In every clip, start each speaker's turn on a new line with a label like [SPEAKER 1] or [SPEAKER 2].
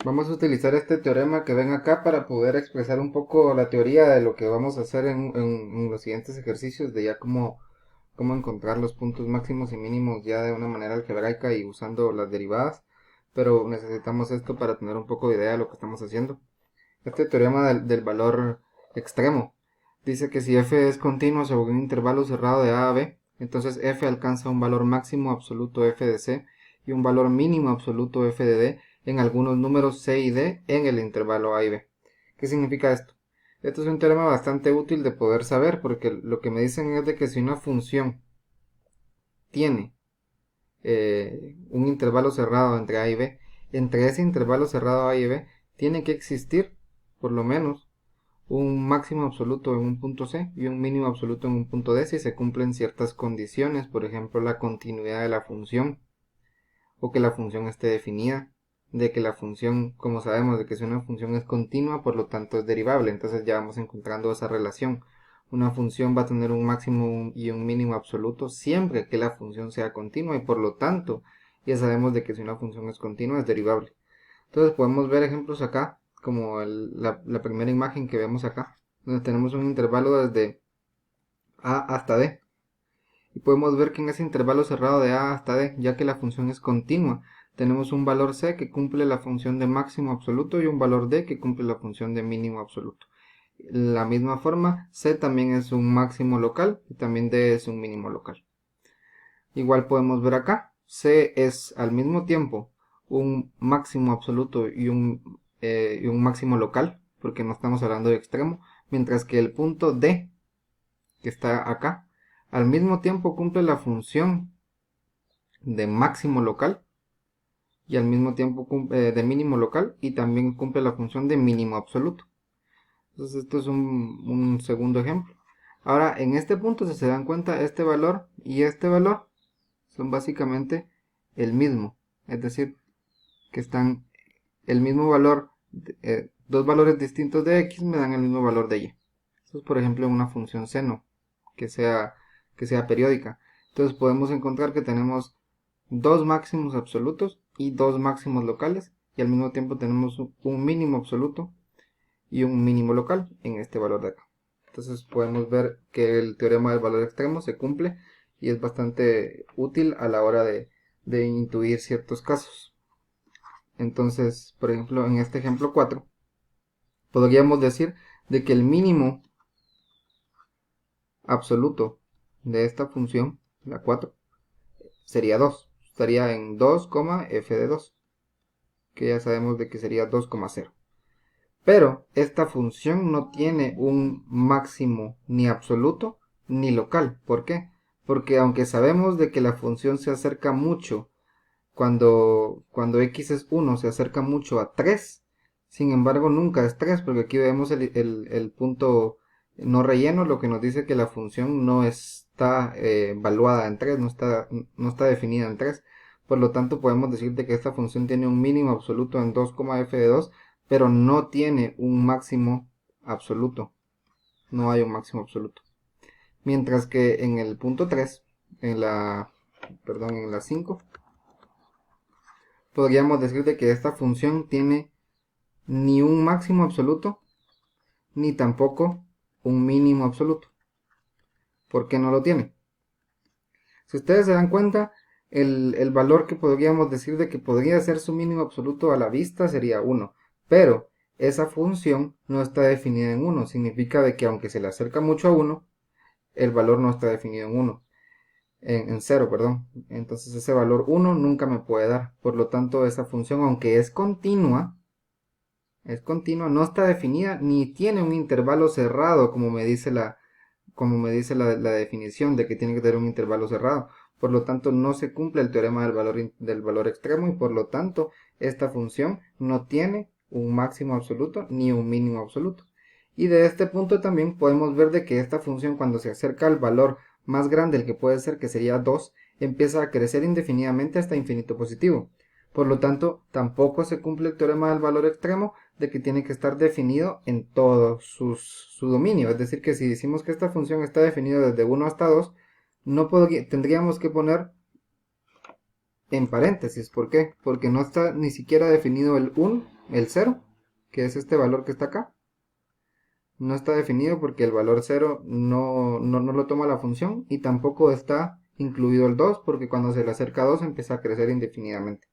[SPEAKER 1] Vamos a utilizar este teorema que ven acá para poder expresar un poco la teoría de lo que vamos a hacer en los siguientes ejercicios, de ya cómo encontrar los puntos máximos y mínimos ya de una manera algebraica y usando las derivadas, pero necesitamos esto para tener un poco de idea de lo que estamos haciendo. Este teorema del valor extremo dice que si f es continuo sobre un intervalo cerrado de a b, entonces f alcanza un valor máximo absoluto f de c y un valor mínimo absoluto f de d en algunos números c y d en el intervalo a y b. ¿Qué significa esto? Esto es un teorema bastante útil de poder saber, porque lo que me dicen es de que si una función tiene un intervalo cerrado entre a y b, entre ese intervalo cerrado a y b tiene que existir por lo menos un máximo absoluto en un punto C y un mínimo absoluto en un punto D si se cumplen ciertas condiciones, por ejemplo la continuidad de la función o que la función esté definida, de que la función, como sabemos, de que si una función es continua, por lo tanto es derivable, entonces ya vamos encontrando esa relación. Una función va a tener un máximo y un mínimo absoluto siempre que la función sea continua y por lo tanto ya sabemos de que si una función es continua es derivable. Entonces podemos ver ejemplos acá, como la primera imagen que vemos acá, donde tenemos un intervalo desde A hasta D. Y podemos ver que en ese intervalo cerrado de A hasta D, ya que la función es continua, tenemos un valor C que cumple la función de máximo absoluto y un valor D que cumple la función de mínimo absoluto. De la misma forma, C también es un máximo local y también D es un mínimo local. Igual podemos ver acá, C es al mismo tiempo un máximo absoluto y un máximo local, porque no estamos hablando de extremo, mientras que el punto D, que está acá, al mismo tiempo cumple la función de máximo local y al mismo tiempo de mínimo local y también cumple la función de mínimo absoluto. Entonces esto es un segundo ejemplo. Ahora en este punto, si se dan cuenta, este valor y este valor son básicamente el mismo, es decir, que están el mismo valor, dos valores distintos de x me dan el mismo valor de y. Esto es por ejemplo una función seno que sea, que sea periódica. Entonces podemos encontrar que tenemos dos máximos absolutos y dos máximos locales y al mismo tiempo tenemos un mínimo absoluto y un mínimo local en este valor de acá. Entonces podemos ver que el teorema del valor extremo se cumple y es bastante útil a la hora de intuir ciertos casos. Entonces, por ejemplo, en este ejemplo 4, podríamos decir de que el mínimo absoluto de esta función, la 4, sería 2. Estaría en 2, f de 2, que ya sabemos de que sería 2,0. Pero esta función no tiene un máximo ni absoluto ni local. ¿Por qué? Porque aunque sabemos de que la función se acerca mucho cuando x es 1 se acerca mucho a 3, sin embargo nunca es 3 porque aquí vemos el punto no relleno, lo que nos dice que la función no está evaluada en 3, no está definida en 3. Por lo tanto podemos decir de que esta función tiene un mínimo absoluto en 2, f de 2, pero no tiene un máximo absoluto. No hay un máximo absoluto. Mientras que en el punto 3, en la 5, podríamos decir de que esta función tiene ni un máximo absoluto, ni tampoco un mínimo absoluto. ¿Por qué no lo tiene? Si ustedes se dan cuenta, el valor que podríamos decir de que podría ser su mínimo absoluto a la vista sería 1. Pero esa función no está definida en 1. Significa de que aunque se le acerca mucho a 1, el valor no está definido en 1. En 0, perdón. Entonces ese valor 1 nunca me puede dar. Por lo tanto, esa función, aunque es continua, no está definida ni tiene un intervalo cerrado como me dice la definición de que tiene que tener un intervalo cerrado. Por lo tanto, no se cumple el teorema del valor extremo y por lo tanto, esta función no tiene un máximo absoluto ni un mínimo absoluto. Y de este punto también podemos ver de que esta función cuando se acerca al valor más grande, el que puede ser que sería 2, empieza a crecer indefinidamente hasta infinito positivo. Por lo tanto, tampoco se cumple el teorema del valor extremo de que tiene que estar definido en todo su dominio. Es decir, que si decimos que esta función está definida desde 1 hasta 2, tendríamos que poner en paréntesis. ¿Por qué? Porque no está ni siquiera definido el 1 el 0, que es este valor que está acá. No está definido porque el valor 0 no lo toma la función, y tampoco está incluido el 2 porque cuando se le acerca a 2 empieza a crecer indefinidamente.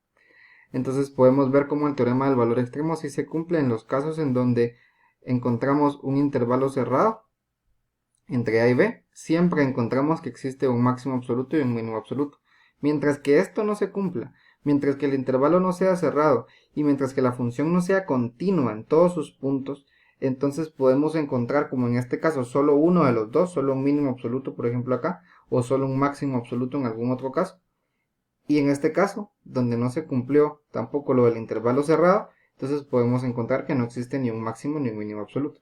[SPEAKER 1] Entonces podemos ver cómo el teorema del valor extremo sí se cumple en los casos en donde encontramos un intervalo cerrado entre A y B. Siempre encontramos que existe un máximo absoluto y un mínimo absoluto. Mientras que esto no se cumpla, mientras que el intervalo no sea cerrado y mientras que la función no sea continua en todos sus puntos, entonces podemos encontrar, como en este caso, solo uno de los dos, solo un mínimo absoluto, por ejemplo acá, o solo un máximo absoluto en algún otro caso. Y en este caso, donde no se cumplió tampoco lo del intervalo cerrado, entonces podemos encontrar que no existe ni un máximo ni un mínimo absoluto.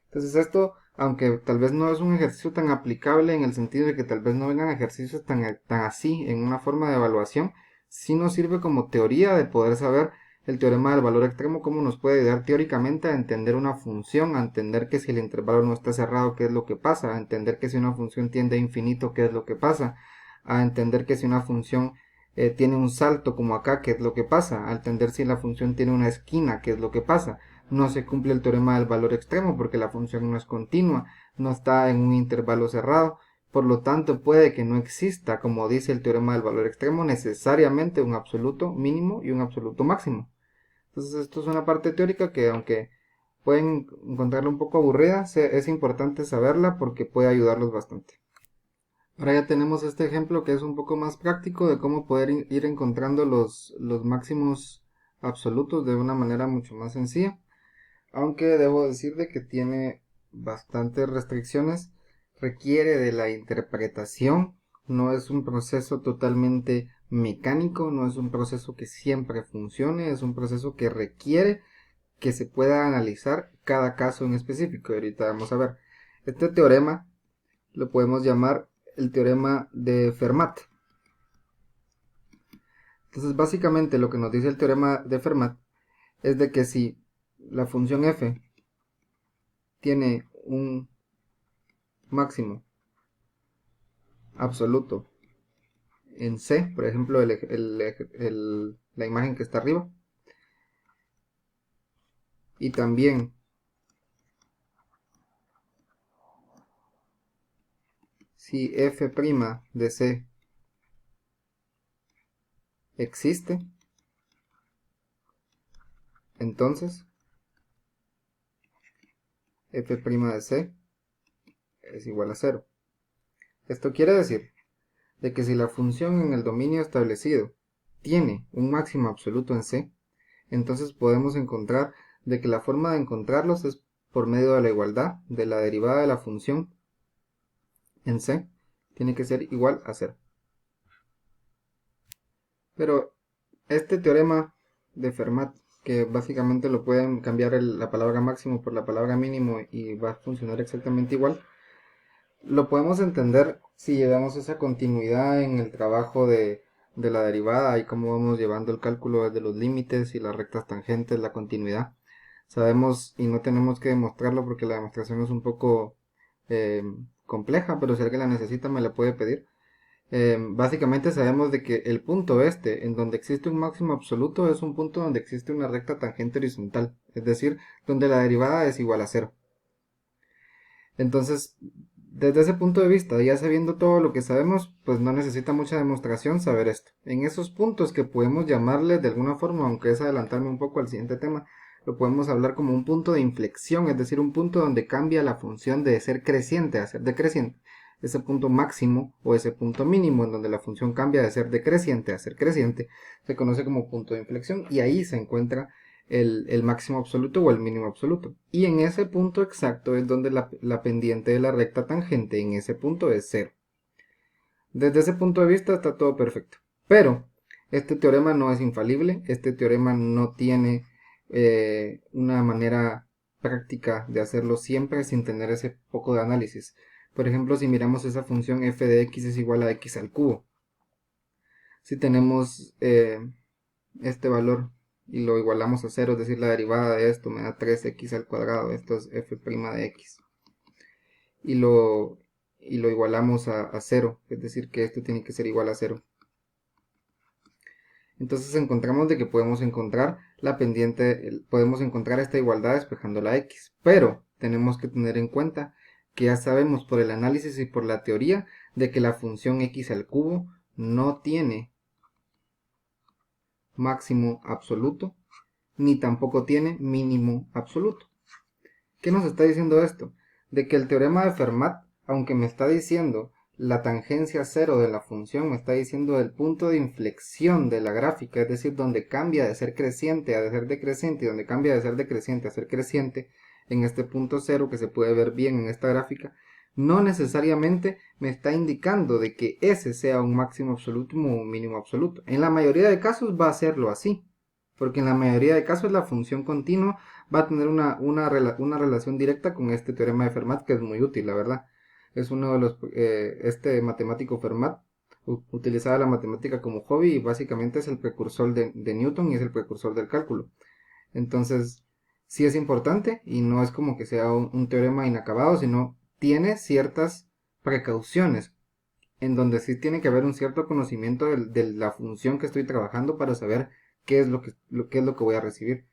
[SPEAKER 1] Entonces esto, aunque tal vez no es un ejercicio tan aplicable en el sentido de que tal vez no vengan ejercicios tan así en una forma de evaluación, sí nos sirve como teoría de poder saber el teorema del valor extremo, cómo nos puede ayudar teóricamente a entender una función, a entender que si el intervalo no está cerrado, qué es lo que pasa, a entender que si una función tiende a infinito, qué es lo que pasa, a entender que si una función tiene un salto como acá, qué es lo que pasa, a entender si la función tiene una esquina, qué es lo que pasa. No se cumple el teorema del valor extremo porque la función no es continua, no está en un intervalo cerrado, por lo tanto puede que no exista, como dice el teorema del valor extremo, necesariamente un absoluto mínimo y un absoluto máximo. Entonces esto es una parte teórica que, aunque pueden encontrarla un poco aburrida, es importante saberla porque puede ayudarlos bastante. Ahora ya tenemos este ejemplo que es un poco más práctico de cómo poder ir encontrando los máximos absolutos de una manera mucho más sencilla. Aunque debo decir de que tiene bastantes restricciones, requiere de la interpretación, no es un proceso totalmente mecánico, no es un proceso que siempre funcione, es un proceso que requiere que se pueda analizar cada caso en específico. Y ahorita vamos a ver. Este teorema lo podemos llamar el teorema de Fermat. Entonces básicamente lo que nos dice el teorema de Fermat es de que si la función f tiene un máximo absoluto en C, por ejemplo la imagen que está arriba, y también si f' de C existe, entonces f' de C es igual a 0. Esto quiere decir de que si la función en el dominio establecido tiene un máximo absoluto en C, entonces podemos encontrar de que la forma de encontrarlos es por medio de la igualdad de la derivada de la función en C tiene que ser igual a 0. Pero este teorema de Fermat, que básicamente lo pueden cambiar la palabra máximo por la palabra mínimo y va a funcionar exactamente igual, lo podemos entender si llevamos esa continuidad en el trabajo de la derivada y cómo vamos llevando el cálculo desde los límites y las rectas tangentes, la continuidad. Sabemos y no tenemos que demostrarlo porque la demostración es un poco eh, compleja, pero si alguien la necesita me la puede pedir. Básicamente sabemos de que el punto este, en donde existe un máximo absoluto, es un punto donde existe una recta tangente horizontal, es decir, donde la derivada es igual a 0. Entonces, desde ese punto de vista, ya sabiendo todo lo que sabemos, pues no necesita mucha demostración saber esto. En esos puntos que podemos llamarle de alguna forma, aunque es adelantarme un poco al siguiente tema, lo podemos hablar como un punto de inflexión, es decir, un punto donde cambia la función de ser creciente a ser decreciente. Ese punto máximo o ese punto mínimo en donde la función cambia de ser decreciente a ser creciente se conoce como punto de inflexión, y ahí se encuentra el máximo absoluto o el mínimo absoluto. Y en ese punto exacto es donde la pendiente de la recta tangente en ese punto es 0. Desde ese punto de vista está todo perfecto. Pero este teorema no es infalible, este teorema no tiene una manera práctica de hacerlo siempre sin tener ese poco de análisis. Por ejemplo, si miramos esa función f de x es igual a x al cubo. Si tenemos este valor y lo igualamos a 0, es decir, la derivada de esto me da 3x al cuadrado, esto es f' de x, y lo igualamos a 0, es decir, que esto tiene que ser igual a 0. Entonces encontramos de que podemos encontrar la pendiente, podemos encontrar esta igualdad despejando la x, pero tenemos que tener en cuenta que ya sabemos por el análisis y por la teoría de que la función x al cubo no tiene máximo absoluto ni tampoco tiene mínimo absoluto. ¿Qué nos está diciendo esto? De que el teorema de Fermat, aunque me está diciendo la tangencia cero de la función, me está diciendo el punto de inflexión de la gráfica, es decir, donde cambia de ser creciente a de ser decreciente y donde cambia de ser decreciente a ser creciente, en este punto cero que se puede ver bien en esta gráfica, no necesariamente me está indicando de que ese sea un máximo absoluto o un mínimo absoluto. En la mayoría de casos va a serlo así, porque en la mayoría de casos la función continua va a tener una relación directa con este teorema de Fermat, que es muy útil, la verdad. Es uno de los, este matemático Fermat utilizaba la matemática como hobby y básicamente es el precursor de Newton y es el precursor del cálculo. Entonces, sí es importante y no es como que sea un teorema inacabado, sino tiene ciertas precauciones en donde sí tiene que haber un cierto conocimiento de la función que estoy trabajando para saber qué es qué es lo que voy a recibir.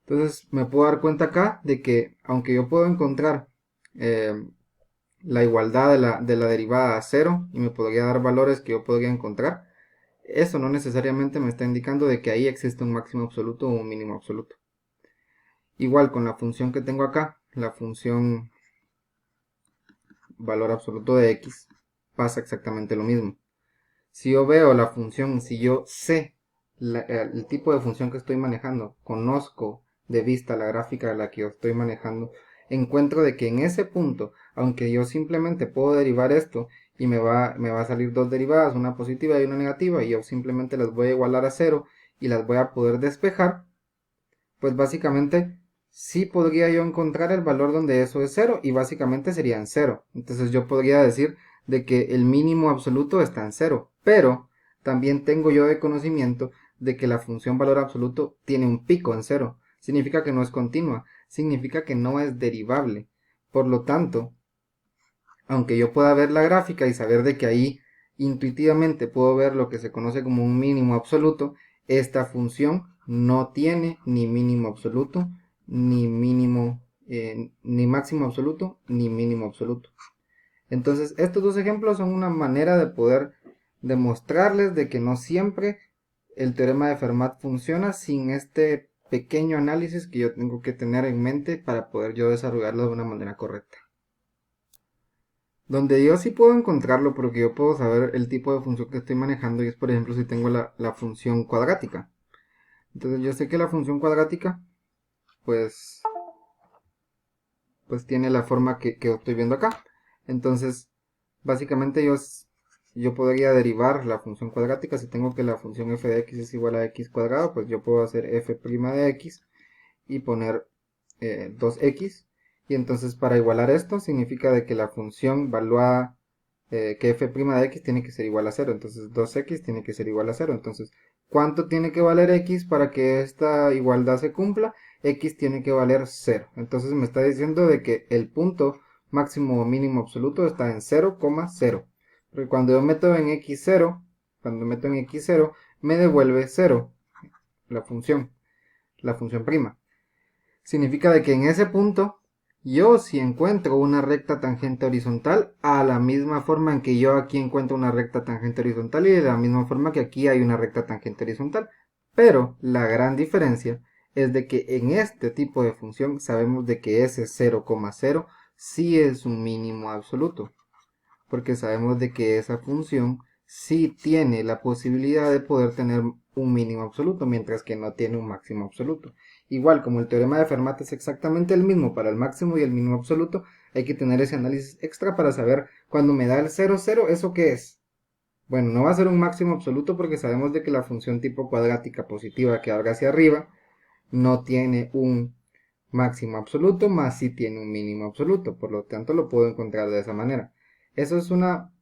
[SPEAKER 1] Entonces me puedo dar cuenta acá de que aunque yo puedo encontrar la igualdad de la derivada a cero y me podría dar valores que yo podría encontrar, eso no necesariamente me está indicando de que ahí existe un máximo absoluto o un mínimo absoluto. Igual con la función que tengo acá, la función valor absoluto de x, pasa exactamente lo mismo. Si yo veo la función, si yo sé el tipo de función que estoy manejando, conozco de vista la gráfica de la que yo estoy manejando, encuentro de que en ese punto, aunque yo simplemente puedo derivar esto y me va a salir dos derivadas, una positiva y una negativa, y yo simplemente las voy a igualar a cero y las voy a poder despejar, pues básicamente sí podría yo encontrar el valor donde eso es cero y básicamente serían cero. Entonces yo podría decir de que el mínimo absoluto está en cero, pero también tengo yo de conocimiento de que la función valor absoluto tiene un pico en cero. Significa que no es continua, significa que no es derivable. Por lo tanto, aunque yo pueda ver la gráfica y saber de que ahí intuitivamente puedo ver lo que se conoce como un mínimo absoluto, esta función no tiene ni mínimo absoluto, ni mínimo, ni máximo absoluto, ni mínimo absoluto. Entonces, estos dos ejemplos son una manera de poder demostrarles de que no siempre el teorema de Fermat funciona sin este pequeño análisis que yo tengo que tener en mente para poder yo desarrollarlo de una manera correcta. Donde yo sí puedo encontrarlo porque yo puedo saber el tipo de función que estoy manejando y es por ejemplo si tengo la función cuadrática. Entonces yo sé que la función cuadrática pues tiene la forma que estoy viendo acá. Entonces básicamente yo podría derivar la función cuadrática. Si tengo que la función f de x es igual a x cuadrado, pues yo puedo hacer f' de x y poner 2x. Y entonces para igualar esto significa de que la función valuada que f' de x tiene que ser igual a 0. Entonces 2x tiene que ser igual a 0. Entonces, ¿cuánto tiene que valer x para que esta igualdad se cumpla? X tiene que valer 0. Entonces me está diciendo de que el punto máximo o mínimo absoluto está en 0,0. Porque cuando yo meto en x0, me devuelve 0 la función prima. Significa de que en ese punto yo si encuentro una recta tangente horizontal a la misma forma en que yo aquí encuentro una recta tangente horizontal y de la misma forma que aquí hay una recta tangente horizontal. Pero la gran diferencia es de que en este tipo de función sabemos de que ese 0,0 sí es un mínimo absoluto. Porque sabemos de que esa función sí tiene la posibilidad de poder tener un mínimo absoluto, mientras que no tiene un máximo absoluto. Igual, como el teorema de Fermat es exactamente el mismo para el máximo y el mínimo absoluto, hay que tener ese análisis extra para saber cuando me da el 0, 0, ¿eso qué es? Bueno, no va a ser un máximo absoluto porque sabemos de que la función tipo cuadrática positiva que abre hacia arriba no tiene un máximo absoluto, más sí tiene un mínimo absoluto, por lo tanto lo puedo encontrar de esa manera. Eso es una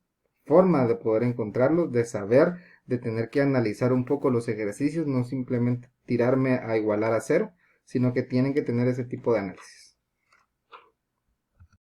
[SPEAKER 1] forma de poder encontrarlo, de saber, de tener que analizar un poco los ejercicios, no simplemente tirarme a igualar a cero, sino que tienen que tener ese tipo de análisis.